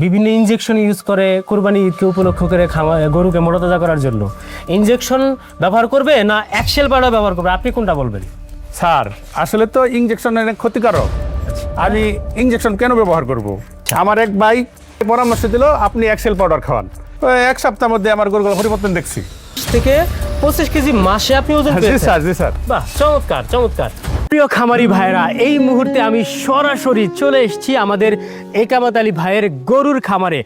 বিভিন্ন injection use করে কুরবানি ঈদকে উপলক্ষ করে গরুকে মোটাতাজা করার জন্য ইনজেকশন ব্যবহার করবে না এক্সেল পাউডার ব্যবহার করবে, আপনি কোনটা বলবেন? স্যার আসলে তো ইনজেকশন অনেক ক্ষতিকারক। আমি ইনজেকশন কেন ব্যবহার করব? আমার এক ভাই পরামর্শ দিল আপনি এক্সেল পাউডার খাওয়ান। এক সপ্তাহের মধ্যে আমার গরুগুলো পরিবর্তন দেখছি। থেকে 25 কেজি মাসে আপনি ওজন জি পেয়েছেন? স্যার, জি স্যার। বাহ, চমৎকার চমৎকার। প্রিয় খামারি ভাইরা, এই মুহূর্তে আমি সরাসরি চলে এসেছি আমাদের একামত আলী ভাইয়ের গরুর খামারে।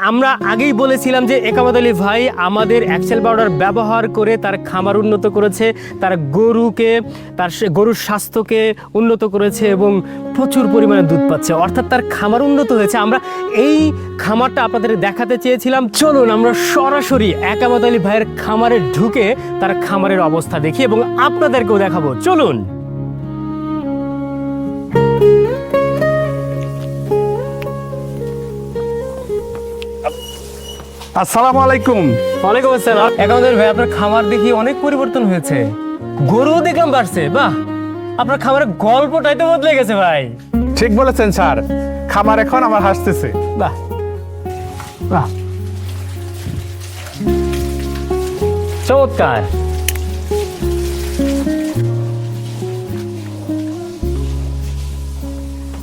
আমরা আগেই বলেছিলাম যে একামত আলী ভাই আমাদের এক্সেল পাউডার ব্যবহার করে তার খামার উন্নত করেছে, তার গরুর স্বাস্থ্যকে উন্নত করেছে এবং প্রচুর পরিমাণে দুধ পাচ্ছে, অর্থাৎ তার খামার উন্নত হয়েছে। আমরা এই খামারটা আপনাদের দেখাতে চেয়েছিলাম। চলুন আমরা সরাসরি একামত আলী ভাইয়ের খামারে ঢুকে তার খামারের অবস্থা দেখি এবং আপনাদেরকেও দেখাবো। চলুন। আসসালামু আলাইকুম। ওয়ালাইকুম আসসালাম। একামত আলী ভাই, আপনার খামার দেখি অনেক পরিবর্তন হয়েছে, গরুও দেখলাম বাড়ছে। বাহ, আপনার খামারের গল্পটাই তো বদলে গেছে ভাই। ঠিক বলেছেন স্যার, খামার এখন আমার হাসতেছে। বাহ বাহ, চমৎকার।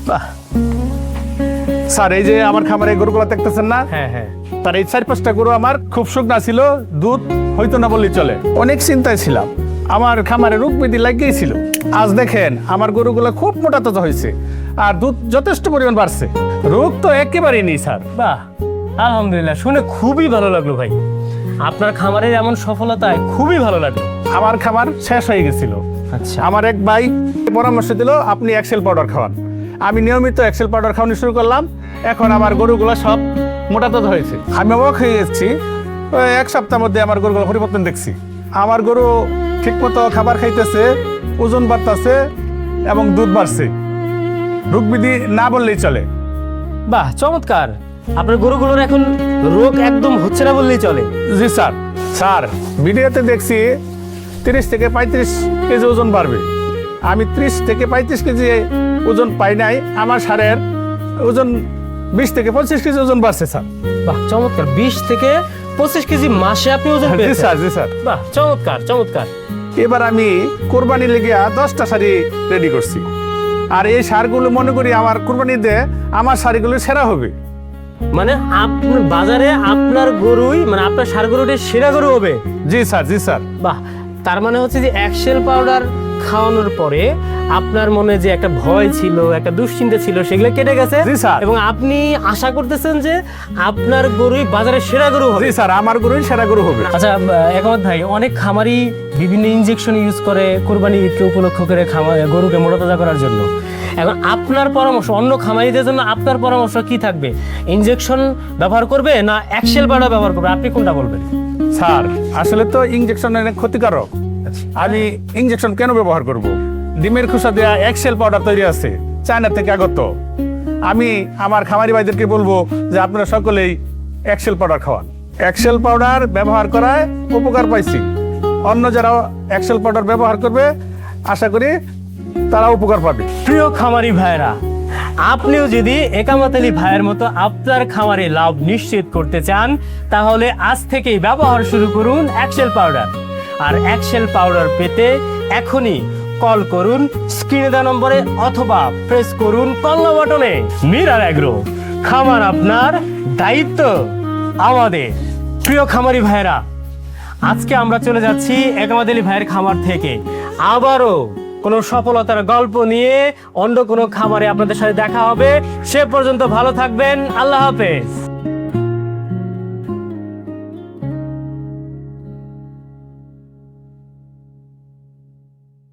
বাহ, স্যার এই যে আমার খামারে গরুগুলো দেখতেছেন না, হ্যাঁ হ্যাঁ, তার এই 4-5টা গরু আমার খুব শুকনা ছিল, দুধ হইতো না বললেই চলে। অনেক চিন্তায় ছিলাম, আমার খামারে রোগ ব্যাধি লাগিয়েছিল। আজ দেখেন আমার গরুগুলো খুব মোটা তাজা হয়েছে আর দুধ যথেষ্ট পরিমাণ বাড়ছে। রোগ তো একেবারেই নেই স্যার। বাহ, আলহামদুলিল্লাহ, শুনে খুবই ভালো লাগলো ভাই। আপনার খামারের এমন সফলতায় খুবই ভালো লাগলো। আমার খামার শেষ হয়ে গেছিল। আচ্ছা, আমার এক ভাই পরামর্শ দিল আপনি এক্সেল পাউডার খাওয়ান। আমি নিয়মিত এক্সেল পাউডার খাওয়ানো শুরু করলাম। এখন আমার গরুগুলো সব মোটা তাজা হয়েছে। আমি অবাক হয়ে যাচ্ছি, এক সপ্তাহের মধ্যে আমার গরুগুলো পরিবর্তন দেখছি। আমার গরু ঠিকমতো খাবার খাইতেছে, ওজন বাড়তেছে এবং দুধ বাড়ছে। রোগ বিধি না বললেই চলে। বাহ, চমৎকার। আপনার গরুগুলোর এখন রোগ একদম হচ্ছে না বললেই চলে। জি স্যার। স্যার ভিডিওতে দেখছি 30 থেকে 35 কেজি ওজন বাড়বে। আমি 30 থেকে 35 কেজি ওজন পাই নাই। আমার সারের ওজন 20 থেকে 25 কেজি ওজন বাড়ছে স্যার। বাহ, চমৎকার। 20 থেকে 25 কেজি মাসে আপনি ওজন জি পেয়েছেন? স্যার, জি স্যার। বাহ, চমৎকার চমৎকার। এবার আমি কোরবানি লেগে 10টা শাড়ি রেডি করছি। আর এই সারগুলো মনে করি আমার কোরবানিতে আমার শাড়িগুলো সেরা হবে। মানে আপনার বাজারে আপনার গরুই, মানে আপনার ষাঁড় গরুটি সেরা গরু হবে? জি স্যার, জি স্যার। বাহ, তার মানে হচ্ছে যে এক্সেল পাউডার খাওয়ানোর পরে আপনার মনে যে একটা ভয় ছিল, একটা দুশ্চিন্তা ছিল, সেগুলো কেটে গেছে। জি স্যার। এবং আপনি আশা করতেছেন যে আপনার গরুই বাজারে সেরা গরু হবে। জি স্যার, আমার গরুই সেরা গরু হবে। আচ্ছা একামত ভাই, অনেক খামারি বিভিন্ন ইনজেকশন ইউজ করে কুরবানি ঈদকে উপলক্ষ করে গরুকে মোটাতাজা করার জন্য। এখন আপনার পরামর্শ, অন্য খামারিদের জন্য আপনার পরামর্শ কি থাকবে? ইনজেকশন ব্যবহার করবে না এক্সেল পাউডার ব্যবহার করবে, আপনি কোনটা বলবেন? স্যার আসলে তো ইনজেকশন অনেক ক্ষতিকারক। আমি ইনজেকশন কেন ব্যবহার করব? ডিমের খোসা দেওয়া এক্সেল পাউডার তৈরি আছে, চায়না থেকে আগত। আমি আমার খামারি ভাইদেরকে বলবো যে আপনারা সকলেই এক্সেল পাউডার খাওয়ান। এক্সেল পাউডার ব্যবহার করায় উপকার পাইছি। অন্য যারা এক্সেল পাউডার ব্যবহার করবে আশা করি তারা উপকার পাবে। প্রিয় খামারি ভাইরা, আপনিও যদি একামত আলী ভাইয়ের মতো আপনার খামারে লাভ নিশ্চিত করতে চান, তাহলে আজ থেকেই ব্যবহার শুরু করুন এক্সেল পাউডার। আর এক্সেল পাউডার পেতে এখনই কল করুন স্ক্রিনে দেওয়া নম্বরে অথবা প্রেস করুন কল্লা বাটনে। মিরার এগ্রো, খামার আপনার, দায়িত্ব আমাদের। প্রিয় খামারি ভাইরা, আজকে আমরা চলে যাচ্ছি একামত আলী ভাইয়ের খামার থেকে। আবারও কোনো সফলতার গল্প নিয়ে অন্য কোনো খামারে আপনাদের সাথে দেখা হবে। সে পর্যন্ত ভালো থাকবেন। আল্লাহ হাফেজ।